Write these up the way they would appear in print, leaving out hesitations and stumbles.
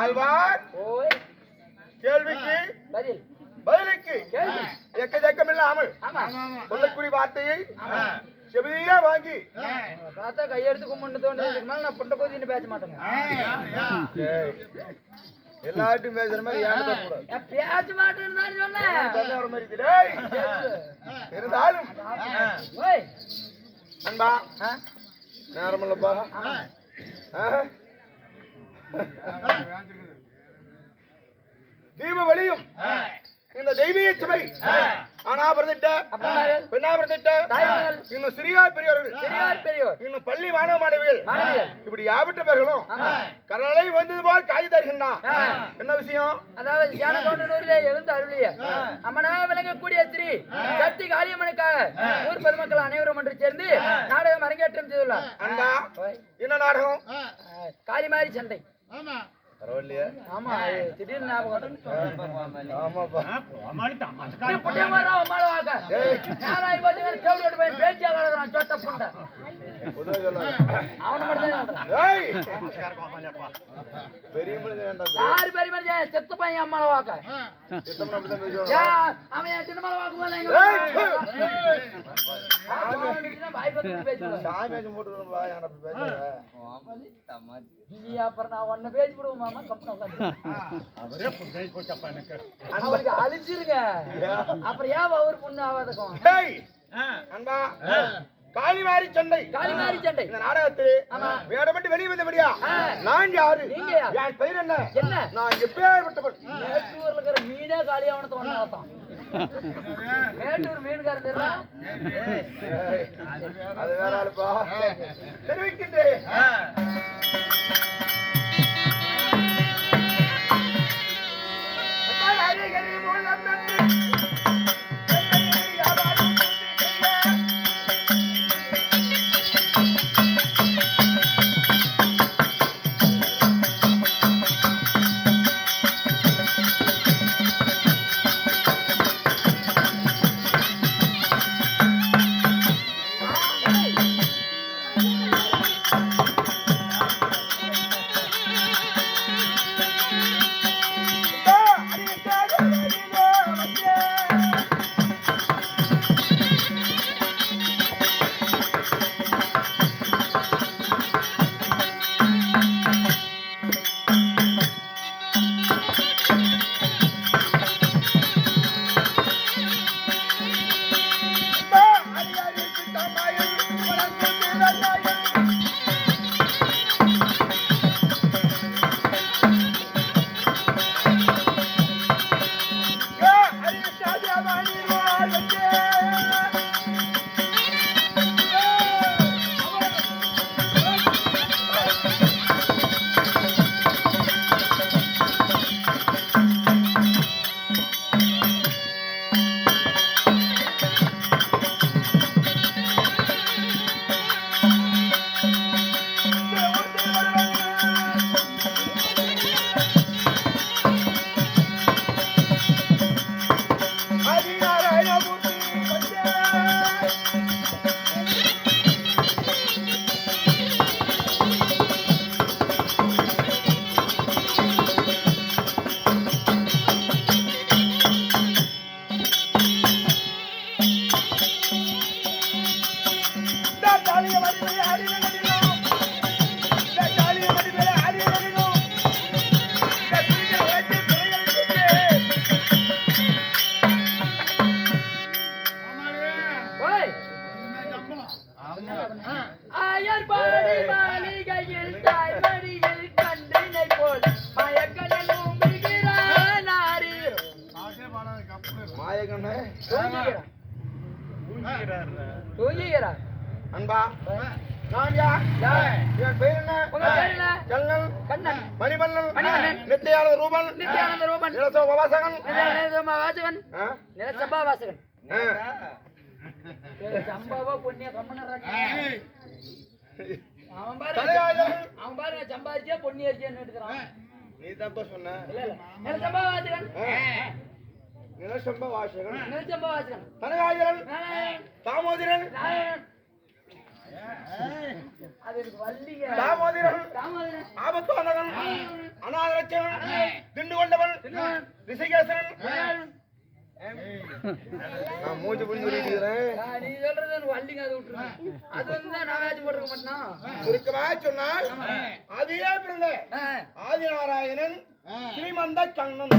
ஆழ்வார் கேள்விக்கு பதிலுக்கு எக்கச்சக்கமில்லாமல் சொல்லக்கூடிய வார்த்தையை செவிலியா வாங்கி பார்த்தா கையெடுத்து கும்பிட்டு தோன்றதுக்கு மேல நான் புண்ட போது பேச மாட்டேங்க. எல்லார்ட்டும் பேசுற மாதிரி பேச மாட்டேன்னு சொன்னேன். இருந்தாலும் அன்பா நேரம் இல்லப்பா தீபவழியும் இந்த தெய்வீக சபை ஆனா பிரதிட்ட பெண்ணா பிரதிட்ட இன்னும் சிறியார் பெரியோர்கள் இன்னும் பள்ளி மாணவ மாணவிகள் இப்படி யாவற்ற பேர்களும் கடலை வந்தது போல் காய் தருகின்றான். என்ன விஷயம்? அதாவது ஜனகோண்டனூரிலே எழுந்து அருளிய அம்மனாக விளங்கக்கூடிய ஸ்ரீ சக்தி காளியம்மனுக்காக ஊர் பொதுமக்கள் அனைவரும் ஒன்று சேர்ந்து நாடகம் அரங்கேற்றம் செய்துள்ளார். என்ன நாடகம்? காளிமாரி சண்டை. பரவாயில்லையா? ஆமா, திடீர்னு ஞாபகம். செத்து பையன் அம்மாவை வாக்க அவன் சின்ன மலை வாக்குவாங்க. அப்புறம் நான் ஒன்ன பேசி விடுவோம். அவருக்கு அழிச்சிருங்க. அப்புறம் ஏன் அவர் பொண்ணு ஆகாதக்கும்? காளிமாரி சண்டை இந்த நாடகத்தில் வேடப்பட்டு வெளியே வந்தபடியா நான் யாரு? என் பெயர் என்ன? நான் எப்பேற்பட்டவன்? மேட்டூர்ல இருக்கிற மீனே காளியாவனத்தை ஒன்னாத்தான். மேட்டூர் மீன்காரன் தெரியல, அது வேற ஆளுப்பா. தெரிவிக்கின்றேன். அன்பா நான் யார்? என் பெயர் என்ன? ஜன்னல் மணிவண்ணன் நித்தியானந்த ரூபன் நிலசோபவாசகன் நிலசம்பாவாசகன் சம்பாவா பொன்னிய கம்மனராஜ். அவன் பாருங்க சம்பாதிச்சா பொன்னியரிச்சின்னு எடுக்கிறான். நீ தப்பா சொன்ன. நிலசம்பாவாசகன் தனகாஜலன் தாமோதரன். அது இதுக்கு வள்ளிங்க. தாமோதரன் தாமோதரன், ஆபத்து வந்தவன் அநாதரட்சவன் திண்டு கொண்டவன் ரிஷிகேசன் நான் மூஞ்சி புரிஞ்சு இருக்கிறேன். நீ சொல்றது எனக்கு வள்ளிங்க, அதை விட்டுருங்க. அது வந்து நான் வேச்சு போட்டுக்க மாட்டேன். சுருக்கமாக சொன்னால் அதையே பிறந்த ஆதிநாராயணன் ஸ்ரீமந்த கண்ணன்.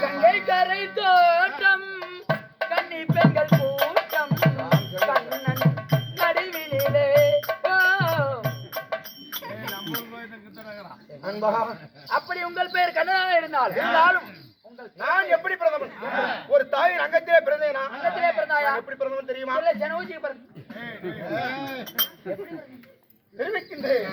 கங்கை கரை தோட்டம் கன்னி பெண்கள் கூட்டம் கண்ணன் நடுவிலே. அன்பா, அப்படி உங்கள் பேர் கண்ணனாக இருந்தாலும் நான் எப்படி பிறந்தவன்? ஒரு தாயின் அங்கத்திலே பிறந்தேனா? அங்கத்திலே பிறந்தாயா? எப்படி பிறந்தவன் தெரியுமா? இல்ல, ஜனவரிக்கு பிறந்த. தெரிவிக்கின்றேன்.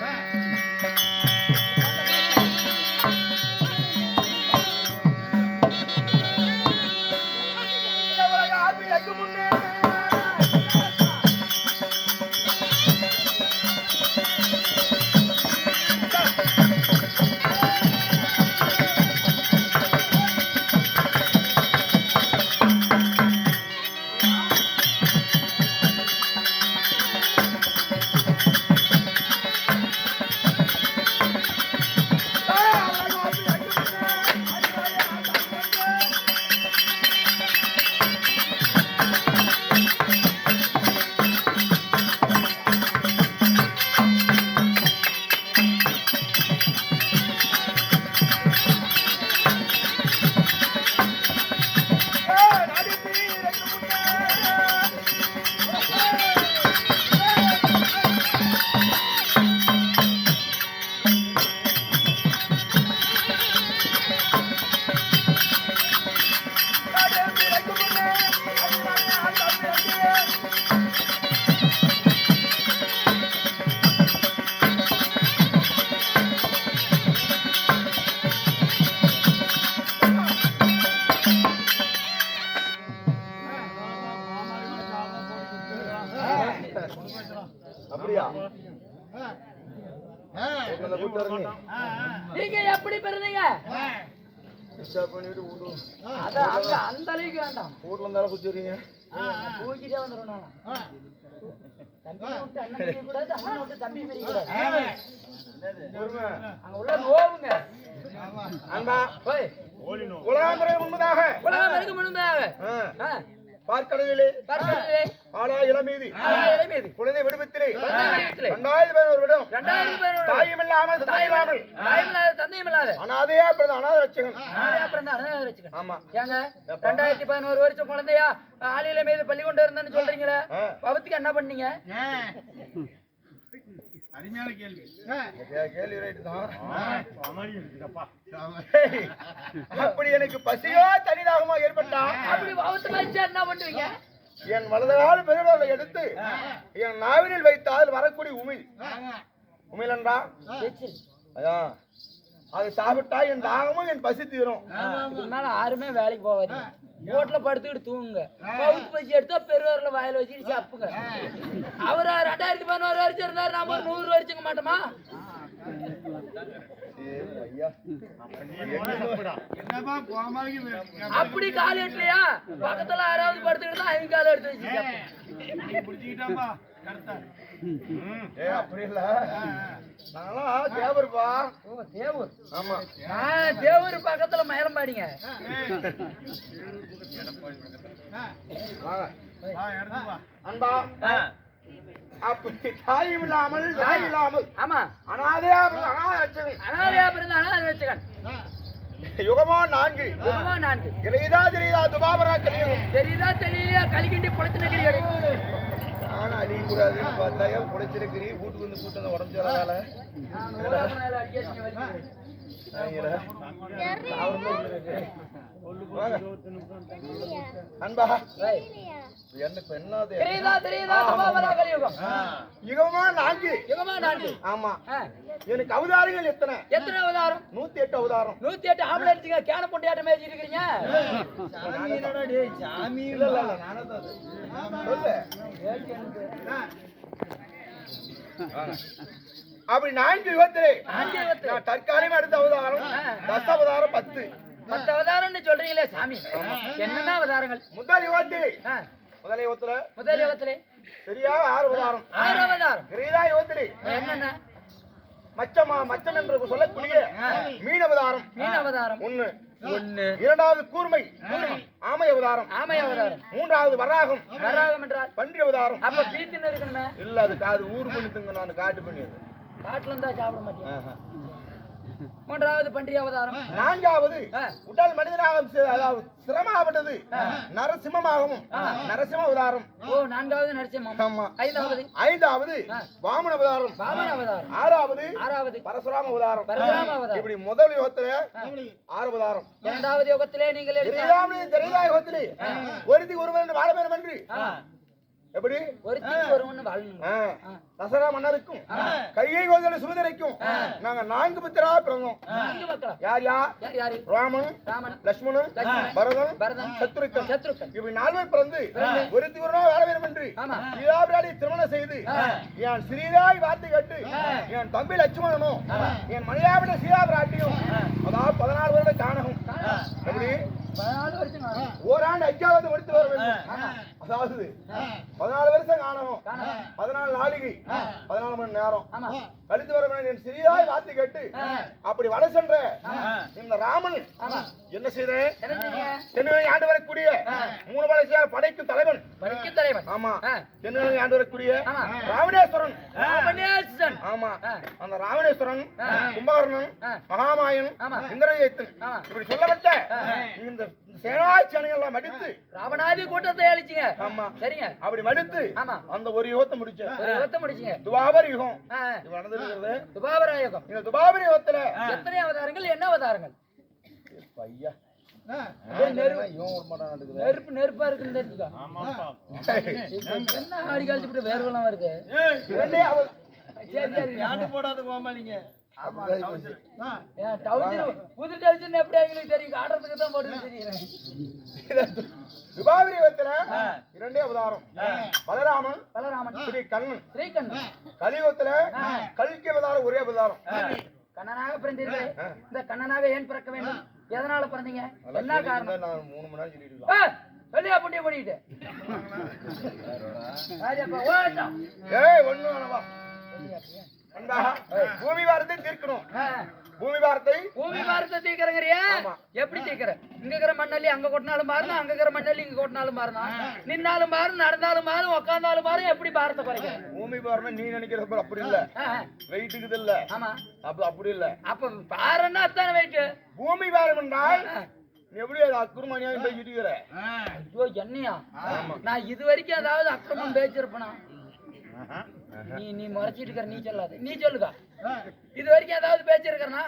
இந்த உலக ஆத்மீயக்கு முன்னே அப்படியா? நீங்க எப்படி பிறந்தீங்க? அதான் அந்த அளவுக்கு வேண்டாம். ஊர்ல இருந்தாலும் குச்சிடுறீங்க. தூக்கிட்டே வந்துடும். நான் தம்பி விட்டு அண்ணன் பிரிய கூடாது, அண்ணன் விட்டு தம்பி பிரிய கூடாது. அங்க உள்ள போவுங்க. அன்பா, போய் உலகாந்திரை முன்பதாக உலகம் வரைக்கும் முழுமையாக பார்க்கடவிலே பார்க்கடலிலே ஆலா இளமீதி இளமீதி குழந்தை விடுவித்திலே விடுவித்திலே 2011 விடம் 2011 தாயுமில்லாமல் தந்தையில்லாமல் தந்தையும் இல்லாத அனாதையா பிறந்த அநாத ரட்சகன். அப்புறம் தான் வச்சுக்கேன். ஆமா, ஏங்க 2011 வருஷம் குழந்தையா ஆலியில மீது பள்ளி கொண்டு இருந்தேன்னு சொல்றீங்களே, பவத்துக்கு என்ன பண்ணீங்க? அருமையான கேள்வி. கேள்வி ரைட் தான். அப்படி எனக்கு பசியோ தனிதாகமா ஏற்பட்டா அப்படி பவத்து வச்சா என்ன பண்ணுவீங்க? என் வலதுகால பெருவாளை எடுத்து என் நாவினில் வைத்தால் வரக்கூடிய உமிழ் என்றா அதான் அதை சாப்பிட்டா என் தாகமும் என் பசி தீரும். இதுக்கு மேல யாருமே வேலைக்கு போவாது, ரோட்ல படுத்துக்கிட்டு தூங்குங்க. பவுத்து பசி எடுத்தா பெருவாரில் வாயில வச்சுட்டு சாப்புங்க. அவரு 2011 வருஷம் இருந்தாரு, நாம ஒரு 100 வருஷங்க மாட்டோமா? என்னப்பா கோமாளிக்கு அப்படி கால் எட்டலையா? பக்கத்துல யாராவது படுத்துக்கிட்டு தான் அவங்க காலை எடுத்து வச்சு பிடிச்சிக்கிட்டாப்பா கரெக்டா. அப்படி இல்ல, நாங்களாம் தேவருப்பா. ஓ, தேவூர். ஆமா, தேவூர் பக்கத்துல மயிலம்பாடிங்க. வாங்க அன்பா. அப்படி தாயும் இல்லாமல் தாய் இல்லாமல் ஆமா, அனாதையா அநாத ரட்சகன். அனாதையா பிறந்த அனாதை ரட்சகன். யுகமா 4 யுகமா 4 இறைதா தெரியுதா துபாபரா கலியும் தெரியுதா தெரியலையா கலிக்கிண்டி பொழைச்சு கிடையாது. ஆனா அழிய கூடாதுன்னு பார்த்தா புடைச்சிருக்கிறீ வீட்டுக்கு வந்து கூட்டு வந்து உடம்பு வராதால அன்பா எனக்கு என்ன யுகமா 4 யுகமா 4. ஆமா, எனக்கு அவதாரங்கள் எத்தனை? எத்தனை அவதாரம்? 108 அவதாரம். 108 ஆம்பளை அடிச்சுங்க. கேன பொண்டியாட்ட மேய்ச்சி இருக்கிறீங்க. அப்படி 4 யுகத்திலே தற்காலிகம் அடுத்த அவதாரம் 10 அவதாரம் 10 மத்த அவதாரம்னு சொல்றீங்களே சாமி, என்னென்ன அவதாரங்கள்? முதல் யுகத்தில் ஆ, முதல் யுகத்துல முதல் யுகத்திலே சரியா 6 அவதாரம். 6 அவதாரம். கிரீடா யுகத்திலே என்னென்ன? மச்சம் என்று சொல்லக்கூடிய மீன் அவதாரம் மீன் அவதாரம் 1. 1. இரண்டாவது கூர்மை ஆமை அவதாரம். ஆமை அவதாரம். மூன்றாவது வராகம் வராகம் என்றால் பன்றி அவதாரம். அப்ப பீத்துன்னு இருக்கணுமே. இல்ல அது ஊர் பண்ணிட்டுங்க, நான் காட்டு பண்ணியது. காட்டுல இருந்தா சாப்பிட மாட்டேன். மூன்றாவது பன்றி அவதாரம். நான்காவது ஆ. உடல் மனிதனாக அதாவது சிரமப்பட்டது நரசிம்மமாகவும் நரசிம்ம அவதாரம். ஓ, நான்காவது நரசிம்மம். ஆமா. ஐந்தாவது ஐந்தாவது வாமன அவதாரம். வாமன அவதாரம். ஆறாவது பரசுராம அவதாரம். பரசுராம அவதாரம். இப்படி முதல் யுகத்துல 6 அவதாரம். இரண்டாவது யுகத்திலே நீங்கள் எடுத்த திரேதா யுகத்திலே ஒருத்தி ஒருவன் வாழ வேண்டும் என்று எப்படி ஒருத்திக்கு ஒருவன் வாழணும். தசரா மன்னருக்கும் கையை கோதல சுமதரைக்கும் நாங்க 4 புத்திரா பிறந்தோம். 4 மக்களா? யார் யார்? யாரு? ராமன், லட்சுமணன், பரதன், சத்ருக்கன். இப்படி 4 பேர் பிறந்து ஒருத்தி ஒருவனா வாழ வேண்டும் என்று ஆமா. சீதாபிராடி திருமணம் செய்து என் சிறிதாய் வார்த்தை கேட்டு என் தம்பி லட்சுமணனும் என் மணியாவிட சீதாபிராட்டியும் அதாவது 14 வருட காணகம். எப்படி 14 வருஷம் ஆகும். ஓராண்டு ஐயாவது முடித்து வர வேண்டும். அதாவது 14 வருஷம் காணகம், 14 நாளிகை, 14 மணி நேரம் ஆமா. கழித்து வர வேண்டும் என் சிறிதாய் வார்த்தை கேட்டு அப்படி வட சென்ற இந்த ராமன் என்ன செய்த என்ன செய்றீங்க? தென்னிலை ஆண்டு வரக்கூடிய 3 படைச்சார் படைக்கும் தலைவன். படைக்கு தலைவன். ஆமா. ஆ. தென்னிலை ஆண்டு வரக்கூடிய ஆமா. ராவணேஸ்வரன். ராமணேஸ்வரன். ஆமா. ஆ. அந்த ராவணேஸ்வரன், கும்பகர்ணன், மகாமாயன், ஆமா. இந்திரஜித்தன் ஆமா. இப்படி சொல்லப்பட்ட இந்த சேனாய் சேனைகள் மடித்து ராவணாதி கூட்டத்தை அழிச்சிங்க. ஆமா. சரிங்க. அப்படி மடித்து ஆமா. அந்த ஒரு யுகத்தை முடிச்ச ஒரு யுகத்தை முடிச்சிங்க. துவாபர யுகம் ஆ. இது நடந்திருக்கிறது. துபாபர யுகம். இந்த துவாபர யுகத்துல எத்தனை அவதாரங்கள், என்ன அவதாரங்கள்? ஐயா நெருப்பு நெருப்பா இருக்குன்னு தெரிஞ்சுக்கோ. என்ன ஆடி காலத்து இப்படி வேர்வெல்லாம் வருது. சரி சரி. போடாத கோமாளிங்க. ஏன் டவுசர் புது டவுசர் எப்படி எங்களுக்கு தெரியும்? காட்டுறதுக்கு தான் போட்டு தெரியுறேன். துபாபர யுகத்துல 2 அவதாரம். பலராமன், பலராமன், ஸ்ரீ கண்ணன். ஸ்ரீகண்ணன். கலியுகத்துல கல்கி அவதாரம், ஒரே அவதாரம். கண்ணனாக பிறந்தீர்கள். இந்த கண்ணனாக ஏன் பிறக்க வேண்டும்? எதனால பிறந்தீங்க? என்ன காரணம்? நான் 3 மணி நேரம் சொல்லிடுவேன். சொல்லியா புண்ணிய பண்ணிட்டு ஒண்ணும் வேணவா பூமி பாரத்தை தீர்க்கணும். பூமி பாரத்தை பூமி பாரத்தை தீர்க்கிறங்கறியா? எப்படி தீர்க்கிற? இங்க இருக்கிற மண்ணல்லி அங்க கொட்டினாலும் மாறணும், அங்க இருக்கிற மண்ணல்லி இங்க கொட்டினாலும் மாறணும், நின்னாலும் மாறும், நடந்தாலும் மாறும், உட்கார்ந்தாலும் மாறும். எப்படி பாரத்தை குறைக்க? பூமி பாரம் நீ நினைக்கிறது அப்படி இல்ல. வெயிட்டுக்குது இல்ல. ஆமா. அப்படி இல்ல. அப்ப பாருன்னா அத்தான வெயிட். பூமி பாரம் என்றால் எப்படி அது அக்குறுமணியாக பேசிட்டு? ஐயோ என்னையா? நான் இது வரைக்கும் ஏதாவது அக்கிரமம் பேச்சிருப்பேனா? நீ முறைச்சிட்டு இருக்கிற, நீ சொல்லாத, நீ சொல்லுதா. இது வரைக்கும் ஏதாவது பேச்சிருக்கிறனா?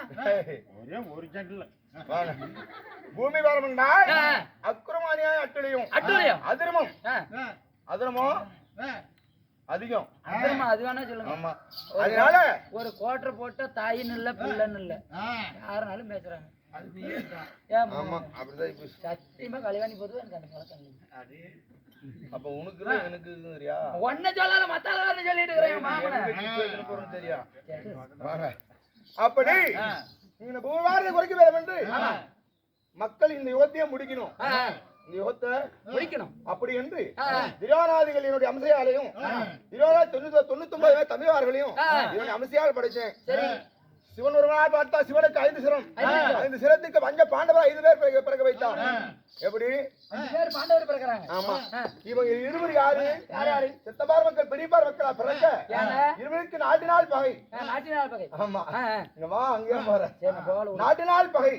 பூமி பாரம் என்றால் அக்குறுமணியாக அட்டுளையும் அதிரமும் அதிரமோ அதிகம். அது வேணா சொல்லுங்க. அதனால ஒரு கோட்டரை போட்டா தாயின்னு இல்ல பிள்ளைன்னு இல்ல, யாருனாலும் பேசுறாங்க. சத்தியமா கல்யாணி போது எனக்கு அந்த பழக்கம் இல்லை. அப்ப உனக்கு எனக்கு தெரியா? ஒன்ன சொல்லாத மத்தால சொல்லிட்டு இருக்கிறேன் தெரியா? அப்படி இந்த பூவாரத்தை குறைக்க வேண்டும் என்று மக்கள் இந்த யுகத்தையே முடிக்கணும். இந்த யுகத்தை முடிக்கணும். அப்படி என்று திரோணாதிகளினுடைய அம்சையாலையும் 99 தமிழர்களையும் இதனுடைய அம்சையால் படைச்சேன். சிவன் ஒரு நாள் பார்த்தா சிவனுக்கு 5 சிரம், 5 சிரத்துக்கு பஞ்ச பாண்டவர் 5 பேர் பிறக்க வைத்தான். எப்படி 5 பேர் பாண்டவர் பிறக்கறாங்க? ஆமா. இவங்க இருவர் யாரு? யாரு? சித்தபார் மக்கள், பெரியபார் மக்களா பிறக்க இருவருக்கு நாட்டினால் பகை. நாட்டினால் பகை. ஆமா. இங்க வா, அங்கே பாரு. நாட்டினால் பகை.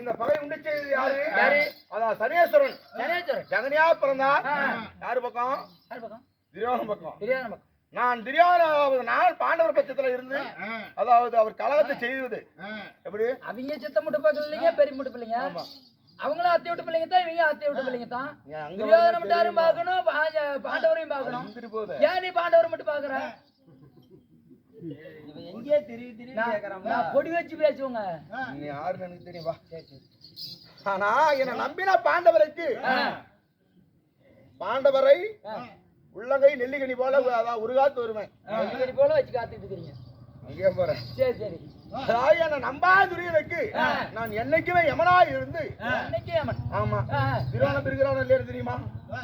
இந்த பகை உண்டு செய்தது யாரு? யாரு? அதான் சனீஸ்வரன். சனீஸ்வரன் ஜெகனியா பிறந்தார். யாரு பக்கம்? யாரு பக்கம்? துரியோதன பக்கம். துரியோதன பக்கம். நான் நான் பாண்டவர் பட்சத்துல இருந்து அதாவது அவர் கலகத்தை செய்வது எப்படி? அவங்க சித்த முட்டு பிள்ளைங்க, பெரிய முட்டு பிள்ளைங்க. அவங்களும் அத்தை விட்டு பிள்ளைங்க தான், இவங்க அத்தை விட்டு பிள்ளைங்க தான். துரியோதன மட்டும் பார்க்கணும், பாண்டவரையும் பார்க்கணும். ஏன் நீ பாண்டவரை மட்டும் பாக்குற? எங்கே தெரியும் பொடி வச்சு பேசுவோங்க. நீ யாருன்னு எனக்கு தெரியுமா? ஆனா என்ன நம்பின பாண்டவருக்கு பாண்டவரை உள்ளங்கை நெல்லிக்கனி போல அதான் ஒரு காத்து வருவேன். நெல்லிக்கனி போல வச்சு காத்துட்டு இருக்கீங்க. அங்கே போறேன். சரி சரி. அதாவது என்ன நம்பாதுரியனுக்கு நான் என்னைக்குமே யமனாய் இருந்து அன்னைக்கே அவன் ஆமா திருவானம் இருக்கிறவன் இல்லையா தெரியுமா?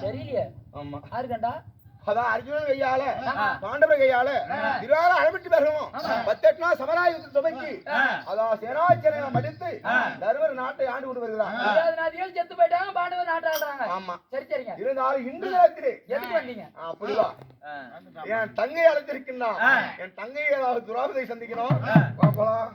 தெரியலையே ஆமா யாருக்கண்டா அதான் அர்ஜுனன் கையால பாண்டவர் கையால திருவாரம் அழைப்பிட்டு பெறணும் 18 நாள் சமராயுத்த துவக்கி அதான் சேனாச்சனை மடித்து தர்மர் நாட்டை ஆண்டு கொண்டு வருகிறார். நாதிகள் செத்து போயிட்டாங்க பாண்டவர் நாட்டை ஆடுறாங்க. ஆமா சரி சரிங்க இருந்தாலும் இன்று நேரத்திலே எதுக்கு வந்தீங்க? புரியுதா என் தங்கை அழைத்திருக்கின்றான். என் தங்கையை துராபதை சந்திக்கணும். பார்க்கலாம்.